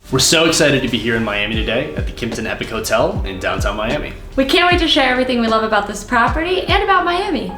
We're so excited to be here in Miami today at the Kimpton Epic Hotel in downtown Miami. We can't wait to share everything we love about this property and about Miami.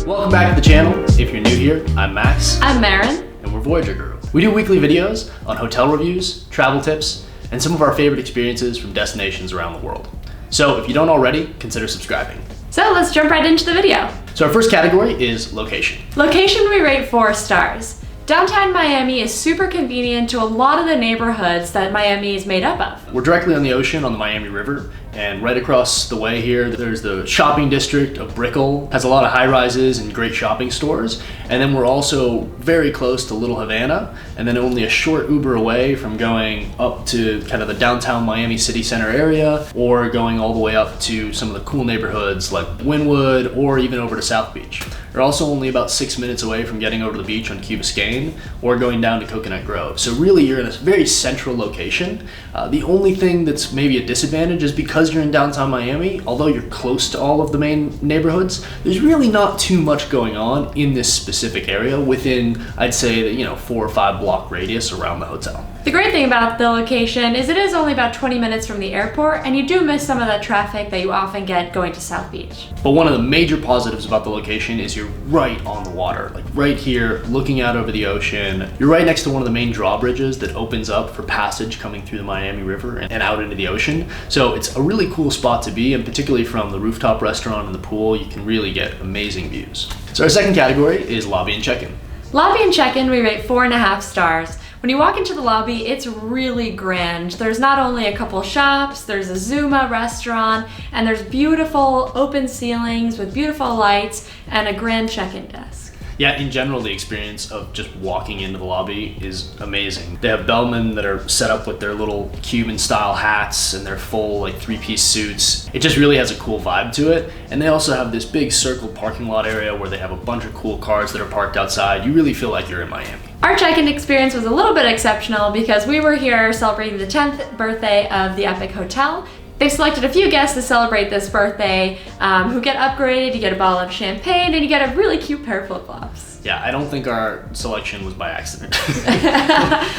Welcome back to the channel. If you're new here, I'm Max. I'm Marin. And we're Voyager Group. We do weekly videos on hotel reviews, travel tips, and some of our favorite experiences from destinations around the world. So if you don't already, consider subscribing. So let's jump right into the video. So our first category is location. Location, we rate 4 stars. Downtown Miami is super convenient to a lot of the neighborhoods that Miami is made up of. We're directly on the ocean on the Miami River, and right across the way here, there's the shopping district of Brickell. Has a lot of high-rises and great shopping stores. And then we're also very close to Little Havana, and then only a short Uber away from going up to kind of the downtown Miami city center area, or going all the way up to some of the cool neighborhoods like Wynwood, or even over to South Beach. We're also only about 6 minutes away from getting over to the beach on Key Biscayne, or going down to Coconut Grove. So really, you're in a very central location. The only thing that's maybe a disadvantage is because you're in downtown Miami, although you're close to all of the main neighborhoods, there's really not too much going on in this specific area within, I'd say, 4 or 5 block radius around the hotel. The great thing about the location is it is only about 20 minutes from the airport, and you do miss some of that traffic that you often get going to South Beach. But one of the major positives about the location is you're right on the water, like right here, looking out over the ocean. You're right next to one of the main drawbridges that opens up for passage coming through the Miami River and out into the ocean. So it's a really cool spot to be, and particularly from the rooftop restaurant and the pool, you can really get amazing views. So our second category is lobby and check-in. Lobby and check-in, we rate 4.5 stars. When you walk into the lobby, it's really grand. There's not only a couple shops, there's a Zuma restaurant, and there's beautiful open ceilings with beautiful lights and a grand check-in desk. Yeah, in general, the experience of just walking into the lobby is amazing. They have bellmen that are set up with their little Cuban-style hats and their full 3-piece suits. It just really has a cool vibe to it. And they also have this big circle parking lot area where they have a bunch of cool cars that are parked outside. You really feel like you're in Miami. Our check-in experience was a little bit exceptional because we were here celebrating the 10th birthday of the Epic Hotel. They've selected a few guests to celebrate this birthday who get upgraded. You get a bottle of champagne and you get a really cute pair of flip-flops. Yeah, I don't think our selection was by accident.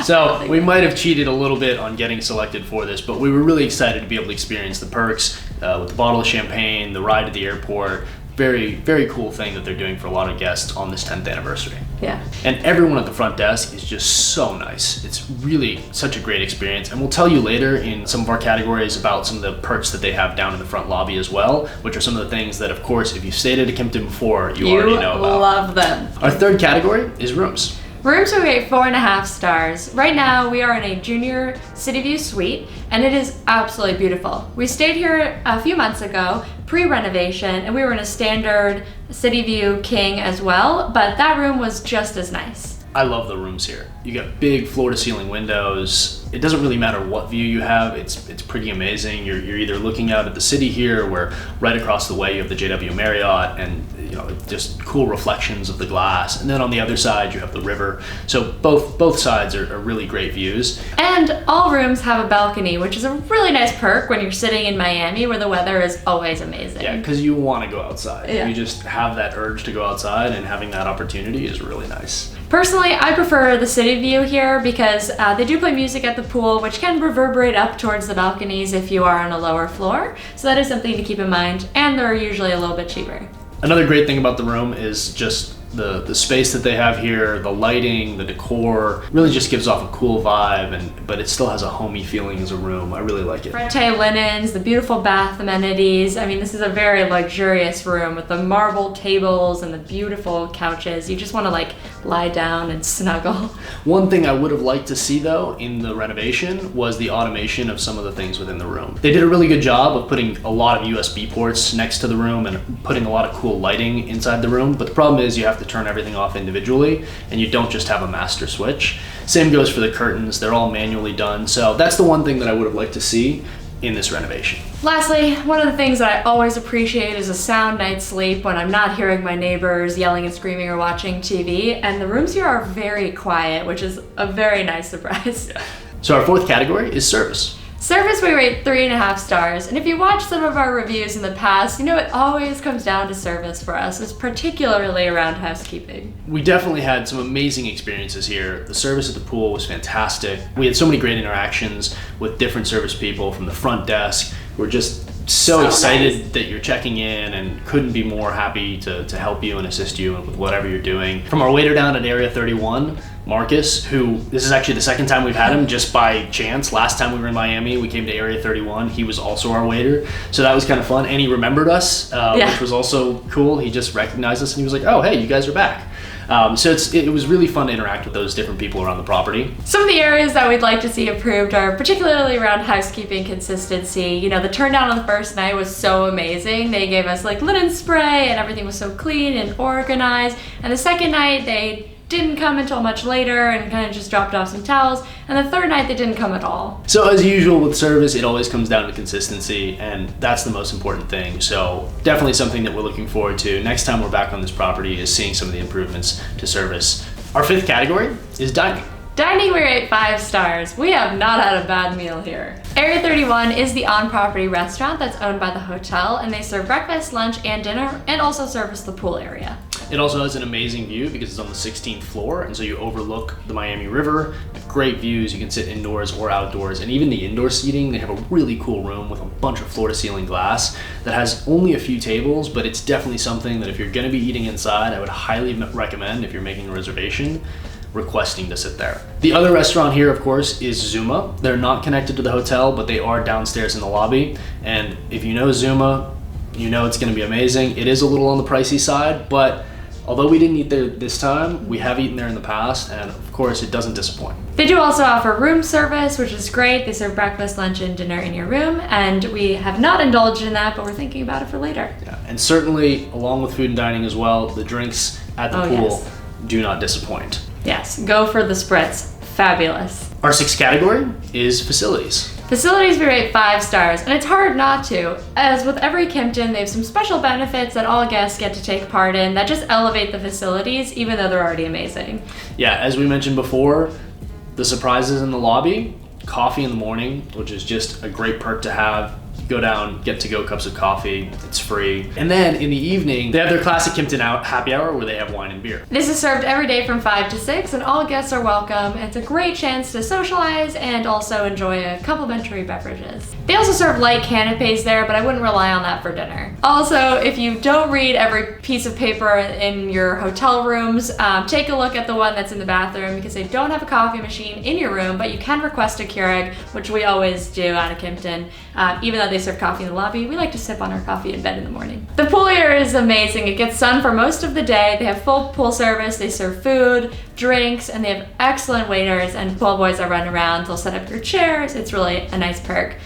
So we might have cheated a little bit on getting selected for this, but we were really excited to be able to experience the perks with the bottle of champagne, the ride to the airport. Very, very cool thing that they're doing for a lot of guests on this 10th anniversary. Yeah. And everyone at the front desk is just so nice. It's really such a great experience. And we'll tell you later in some of our categories about some of the perks that they have down in the front lobby as well, which are some of the things that, of course, if you've stayed at a Kimpton before, you already know about. Love them. Our third category is rooms. Rooms, we rate 4.5 stars. Right now, we are in a junior City View suite, and it is absolutely beautiful. We stayed here a few months ago, pre-renovation, and we were in a standard City View King as well, but that room was just as nice. I love the rooms here. You got big floor-to-ceiling windows. It doesn't really matter what view you have. It's pretty amazing. You're either looking out at the city here, where right across the way you have the JW Marriott, and just cool reflections of the glass. And then on the other side you have the river. So both sides are really great views. And all rooms have a balcony, which is a really nice perk when you're sitting in Miami, where the weather is always amazing. Yeah, because you want to go outside. Yeah. You just have that urge to go outside, and having that opportunity is really nice. Personally, I prefer the city view here because they do play music at the pool, which can reverberate up towards the balconies if you are on a lower floor. So that is something to keep in mind, and they're usually a little bit cheaper. Another great thing about the room is just the space that they have here, the lighting, the decor, really just gives off a cool vibe, but it still has a homey feeling as a room. I really like it. Frente linens, the beautiful bath amenities. I mean, this is a very luxurious room with the marble tables and the beautiful couches. You just want to lie down and snuggle. One thing I would have liked to see though in the renovation was the automation of some of the things within the room. They did a really good job of putting a lot of USB ports next to the room and putting a lot of cool lighting inside the room, but the problem is you have to turn everything off individually, and you don't just have a master switch. Same goes for the curtains. They're all manually done. So that's the one thing that I would have liked to see in this renovation. Lastly, one of the things that I always appreciate is a sound night's sleep when I'm not hearing my neighbors yelling and screaming or watching TV, and the rooms here are very quiet, which is a very nice surprise. Yeah. So our fourth category is service. Service, we rate 3.5 stars, and if you watch some of our reviews in the past, you know it always comes down to service for us, it's particularly around housekeeping. We definitely had some amazing experiences here. The service at the pool was fantastic. We had so many great interactions with different service people from the front desk. We're just so excited nice that you're checking in and couldn't be more happy to help you and assist you with whatever you're doing. From our waiter down at Area 31, Marcus, who this is actually the second time we've had him just by chance. Last time we were in Miami, we came to Area 31. He was also our waiter. So that was kind of fun. And he remembered us, which was also cool. He just recognized us and he was like, oh, hey, you guys are back. So it was really fun to interact with those different people around the property. Some of the areas that we'd like to see improved are particularly around housekeeping consistency. You know, the turn down on the first night was so amazing. They gave us like linen spray and everything was so clean and organized. And the second night they didn't come until much later and kind of just dropped off some towels. And the third night they didn't come at all. So as usual with service, it always comes down to consistency, and that's the most important thing. So definitely something that we're looking forward to next time we're back on this property is seeing some of the improvements to service. Our fifth category is dining. Dining, we rate 5 stars. We have not had a bad meal here. Area 31 is the on-property restaurant that's owned by the hotel, and they serve breakfast, lunch, and dinner, and also service the pool area. It also has an amazing view because it's on the 16th floor, and so you overlook the Miami River. Great views. You can sit indoors or outdoors, and even the indoor seating, they have a really cool room with a bunch of floor-to-ceiling glass that has only a few tables, but it's definitely something that if you're going to be eating inside, I would highly recommend, if you're making a reservation, requesting to sit there. The other restaurant here, of course, is Zuma. They're not connected to the hotel, but they are downstairs in the lobby, and if you know Zuma, you know it's going to be amazing. It is a little on the pricey side, but although we didn't eat there this time, we have eaten there in the past, and of course, it doesn't disappoint. They do also offer room service, which is great. They serve breakfast, lunch, and dinner in your room, and we have not indulged in that, but we're thinking about it for later. Yeah, and certainly, along with food and dining as well, the drinks at the pool do not disappoint. Yes, go for the spritz. Fabulous. Our sixth category is facilities. Facilities, we rate 5 stars, and it's hard not to. As with every Kimpton, they have some special benefits that all guests get to take part in that just elevate the facilities, even though they're already amazing. Yeah, as we mentioned before, the surprises in the lobby, coffee in the morning, which is just a great perk to have. Go down, get to-go cups of coffee, it's free. And then in the evening, they have their classic Kimpton happy hour where they have wine and beer. This is served every day from 5 to 6, and all guests are welcome. It's a great chance to socialize and also enjoy complimentary beverages. They also serve light canapés there, but I wouldn't rely on that for dinner. Also, if you don't read every piece of paper in your hotel rooms, take a look at the one that's in the bathroom because they don't have a coffee machine in your room, but you can request a Keurig, which we always do out of Kimpton. Even though they serve coffee in the lobby, we like to sip on our coffee in bed in the morning. The pool here is amazing. It gets sun for most of the day. They have full pool service. They serve food, drinks, and they have excellent waiters and pool boys that run around. They'll set up your chairs. It's really a nice perk.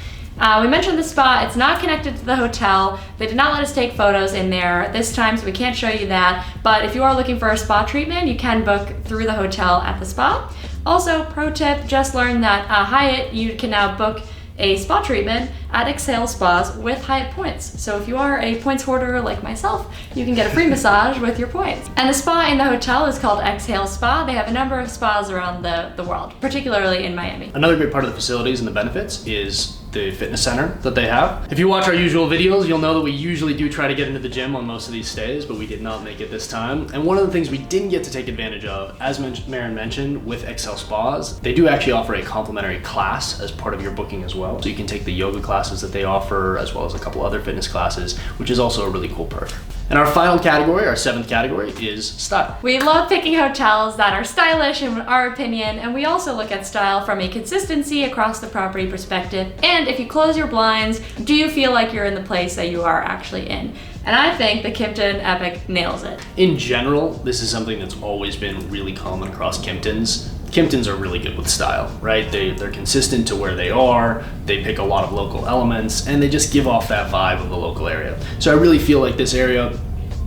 We mentioned the spa. It's not connected to the hotel. They did not let us take photos in there this time, so we can't show you that. But if you are looking for a spa treatment, you can book through the hotel at the spa. Also, pro tip, just learned that Hyatt, you can now book a spa treatment at Exhale Spas with Hyatt points. So if you are a points hoarder like myself, you can get a free massage with your points. And the spa in the hotel is called Exhale Spa. They have a number of spas around the world, particularly in Miami. Another great part of the facilities and the benefits is the fitness center that they have. If you watch our usual videos, you'll know that we usually do try to get into the gym on most of these stays, but we did not make it this time. And one of the things we didn't get to take advantage of, as Maren mentioned, with Exhale Spas, they do actually offer a complimentary class as part of your booking as well. So you can take the yoga classes that they offer, as well as a couple other fitness classes, which is also a really cool perk. And our final category, our seventh category, is style. We love picking hotels that are stylish in our opinion, and we also look at style from a consistency across the property perspective. And if you close your blinds, do you feel like you're in the place that you are actually in? And I think the Kimpton Epic nails it. In general, this is something that's always been really common across Kimptons. Kimptons are really good with style, right? They're consistent to where they are, they pick a lot of local elements, and they just give off that vibe of the local area. So I really feel like this area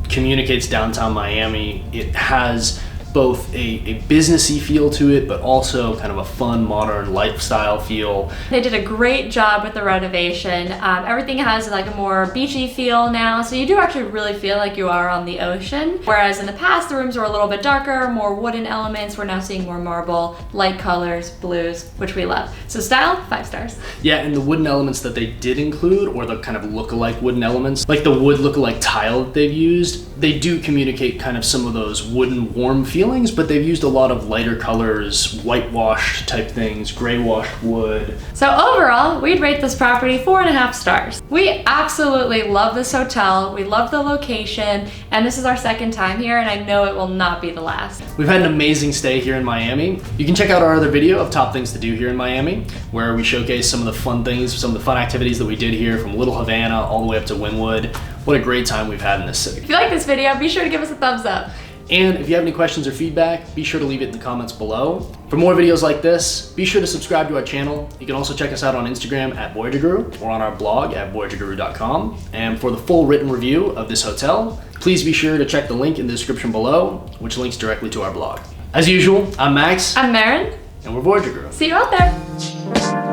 communicates downtown Miami. It has both a businessy feel to it, but also kind of a fun, modern lifestyle feel. They did a great job with the renovation. Everything has like a more beachy feel now, so you do actually really feel like you are on the ocean. Whereas in the past, the rooms were a little bit darker, more wooden elements. We're now seeing more marble, light colors, blues, which we love. So style, 5 stars. Yeah, and the wooden elements that they did include, or the kind of look-alike wooden elements, like the wood look-alike tile that they've used, they do communicate kind of some of those wooden warm feelings, but they've used a lot of lighter colors, whitewashed type things, gray washed wood. So overall, we'd rate this property 4.5 stars. We absolutely love this hotel. We love the location, and this is our second time here, and I know it will not be the last. We've had an amazing stay here in Miami. You can check out our other video of top things to do here in Miami, where we showcase some of the fun things, some of the fun activities that we did here, from Little Havana all the way up to Wynwood. What a great time we've had in this city. If you like this video, be sure to give us a thumbs up. And if you have any questions or feedback, be sure to leave it in the comments below. For more videos like this, be sure to subscribe to our channel. You can also check us out on Instagram at VoyagerGuru or on our blog at voyagerguru.com. And for the full written review of this hotel, please be sure to check the link in the description below, which links directly to our blog. As usual, I'm Max. I'm Marin. And we're Voyager Guru. See you out there.